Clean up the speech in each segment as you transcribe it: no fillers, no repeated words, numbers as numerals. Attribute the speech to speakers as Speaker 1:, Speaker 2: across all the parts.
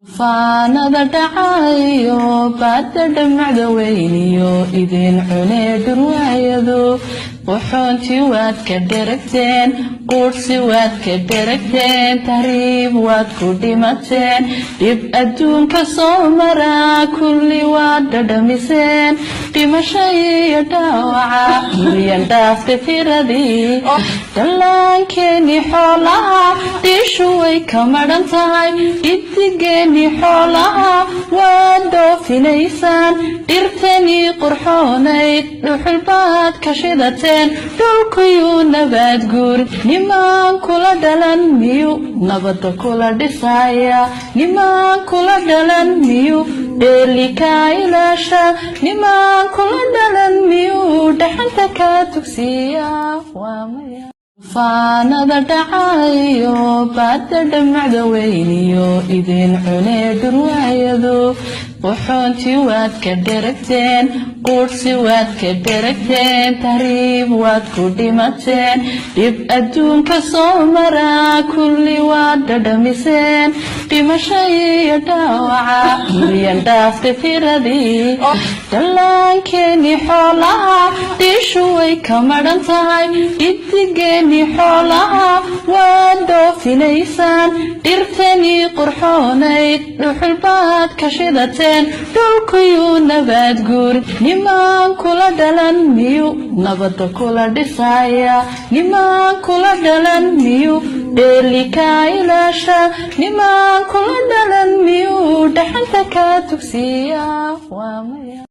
Speaker 1: faanada dhacayo baada dhamacda weyniyo idin cunee durwaayado wuxuuntii waad ka dheragteen quudhsi waad ka dheragteen tahriib waad ku dhimateen dhib adduunka soo maraa kulli waad dhadhamiseen dhimasho iyo dhaawaca milyan dhaafta tiradii dhallaankeeni xoolaha dhiishu way ka madhan tahay idigeeni xoolaha waad dhoofinaysaan dhirtanii qurxoonayd dhuxulbaad ka shidateen dhulkuyuu nabaad guur nimaan kula dhalan miyuu nabadda kula dhisaya nimaan kula dhalan miyuu dheeli kaa ilaasha nimaan kula dhalan miyuu dhaxanta ka tugsiya waa maya faanada dhacayo baada dhamacda weyniyo idin cunee durwaayado wuxuuntii waad ka dheragteen quudhsi waad ka dheragteen tahriib waad ku dhimateen dhib adduunka soo maraa kulli waad dhadhamiseen dhimasho iyo dhaawaca milyan dhaafta tiradii dhallaankeeni xoolaha dhiishu way ka madhan tahay idigeeni xoolaha waad dhoofinaysaan dhirtanii qurxoonayd dhuxulbaad ka shidateen dhulkuyuu nabaad guur nimaan kula dhalan miyuu nabadda kula dhisaya nimaan kula dhalan miyuu dheeli kaa ilaasha nimaan kula dhalan miyuu dhaxanta ka tugsiya waa maya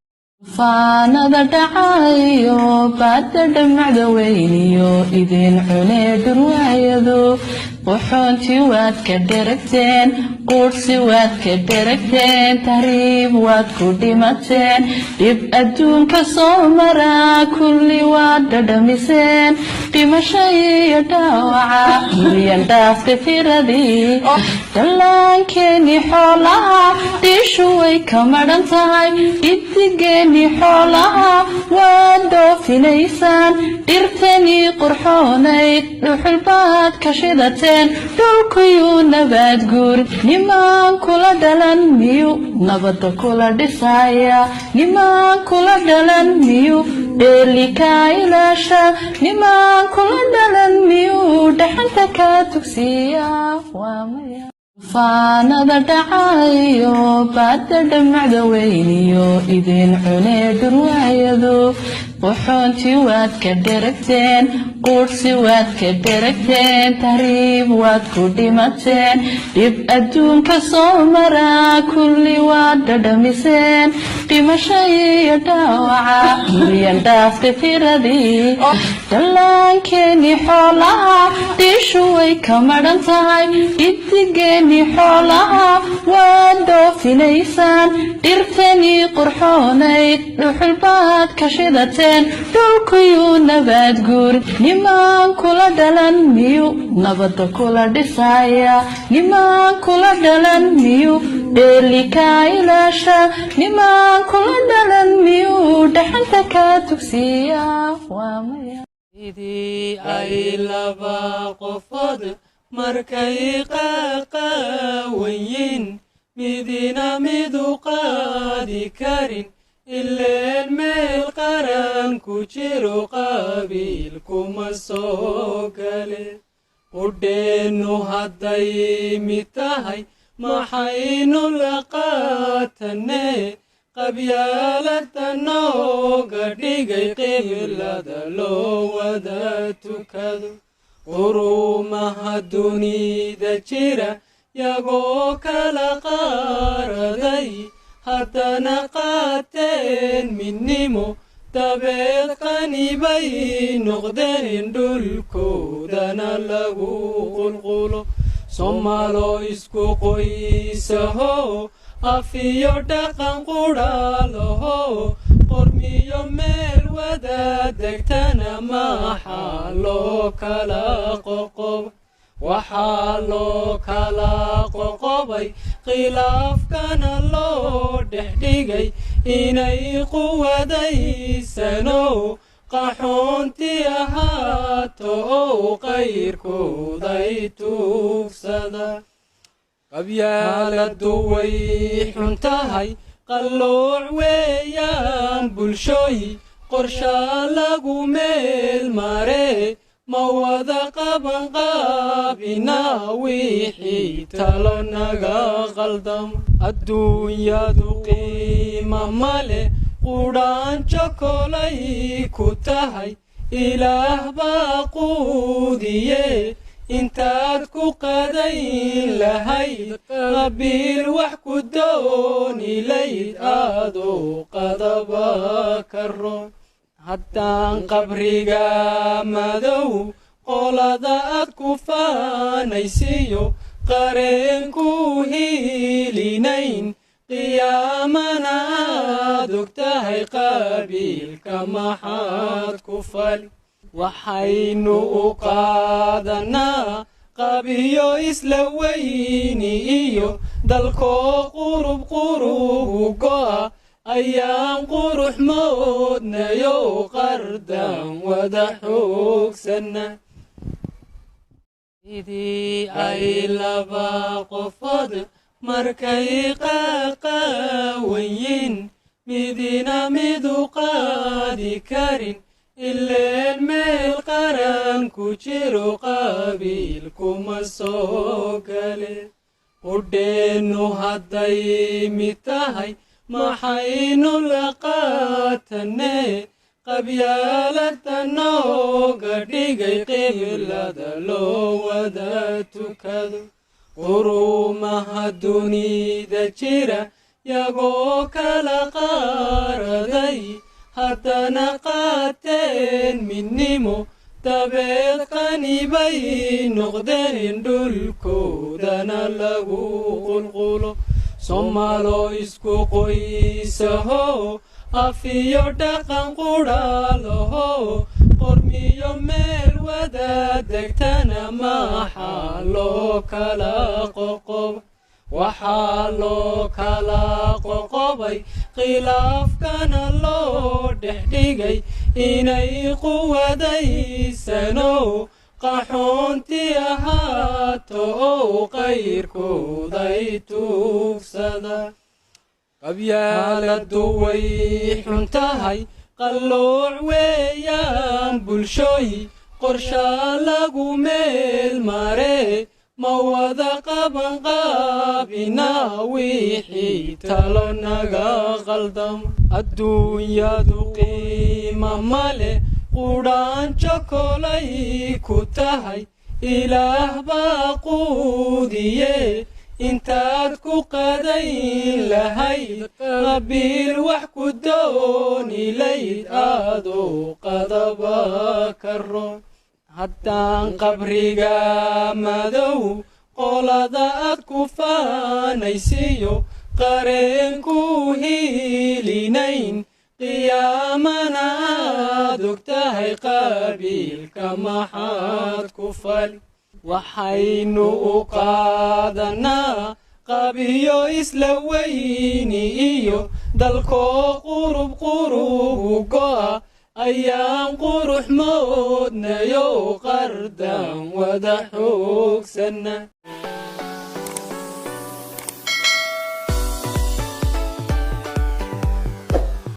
Speaker 1: faanada dhacayo baada dhamacda weyniyo idin cunee durwaayado wuxuuntii waad ka dheragteen quudhsi waad ka dheragteen tahriib waad ku dhimateen dhib adduunka soo maraa kulli waad dhadhamiseen dhimasho iyo dhaawaca milyan dhaafta tiradii dhallaankeeni xoolaha dhiishu way ka madhan tahay idigeeni xoolaha waad dhoofinaysaan dhirtanii qurxoonayd dhuxulbaad ka shidateen dhulkuyuu nabaad guur nimaan kula dhalan miyuu nabadda kula dhisaya nimaan kula dhalan miyuu dheeli kaa ilaasha nimaan kula dhalan miyuu dhaxanta ka tugsiya waa maya faanada dhacayo baada dhamacda weyniyo idin cunee durwaayado wuxuuntii waad ka dheragteen quudhsi waad ka dheragteen tahriib waad ku dhimateen dhib adduunka soo maraa kulli waad dhadhamiseen dhimasho iyo dhaawaca milyan dhaafta tiradii dhallaankeeni xoolaha dhiishu way ka madhan tahay idigeeni xoolaha waad dhoofinaysaan dhirtanii qurxoonayd dhuxulbaad ka shidateen dhulkuyuu nabaad guur nimaan kula dhalan miyuu nabadda kula dhisaya nimaan kula dhalan miyuu dheeli kaa ilaasha nimaan kula dhalan miyuu dhaxanta ka tugsiya waa maya
Speaker 2: sidii ay laba qofood markay qaqawanyiin midina midu qaadi karin ileen meel qaran ku jiro qabiil kuma soo gale qudheennu hadday mid tahay maxaynu la qaatanee qabyaalada nooga dhigay qiblada loo wada tukado qurumaha dunida jira yagoo kala qaaraday haddana qaateen midnimo dabeed qanibay noqdeen dhulkoodana lagu qulqulo soomaaloo isku qoysaho afiyo dhaqan qudhaalaho qormiyo meel wada degtana maxaa loo kala qoqob waxaa loo kala qoqobay khilaafkana loo dhex dhigay inay quwadaysano qaxoonti ahaato oo qayrkooday tuugsada qabyaaladu way xun tahay qallooc weeyaan bulshooyi qorshaa lagu meel mare ma wada qaban qaabinaa wixii talo naga qaldam adduunyadu qiima male qudhaanjo kolay ku tahay ilaah baa quudiye intaad ku qadayn lahayd qabiil wax ku dooni layd aadoo qadaba karo haddaan qabriga madow qolada aad ku faanaysiyo qareenku hiilinayn qiyaamana aad og tahay qabiilka maxaad ku fali waxaynu u qaadanaa qabiyo isla weyni iyo dalkoo qurub go'a ayaan qurux moodnayo qardan wada xoogsanna sidii ay laba qofood markay qaqawanyin midina midu qaadi karin ileen meel qaran ku jiro qabiilkuma soo gale qudheennu hadday mid tahay maxaynu la qaatanee qabyaalada nooga dhigay qiblada loo wada tukado qurumaha dunida jira yagoo kala qaaraday haddana qaateen midnimo dabeed qanibay noqdeen dhulkoodana lagu qulqulo somaalo isku qoysaho afiyo dhaqan qudhaalaho qormiyo meel wada degtana maxaa loo kala qoqob waxaa loo kala qoqobay khilaafkana loo dhex dhigay inay quwadaysano qaxoonti ahaato oo qayrkooday tuugsada qabyaaladu way xun tahay qallooc weeyaan bulshooyi qorshaa lagu meel mare ma wada qaban qaabinaa wixii talo naga qaldam adduunyadu qiima male qudhaanjo kolay ku tahay ilaah baa quudiye intaad ku qadayn lahayd qabiil wax ku dooni layd aadoo qadaba karo haddaan qabriga madow qolada aad ku faanaysiyo qareenku hiilinayn qiyaamana aad og tahay qabiilka maxaad ku fali waxaynu u qaadanaa qabiyo isla weyni iyo dalkoo qurub go'a ayaan qurux moodnayo qardan wada xoogsanna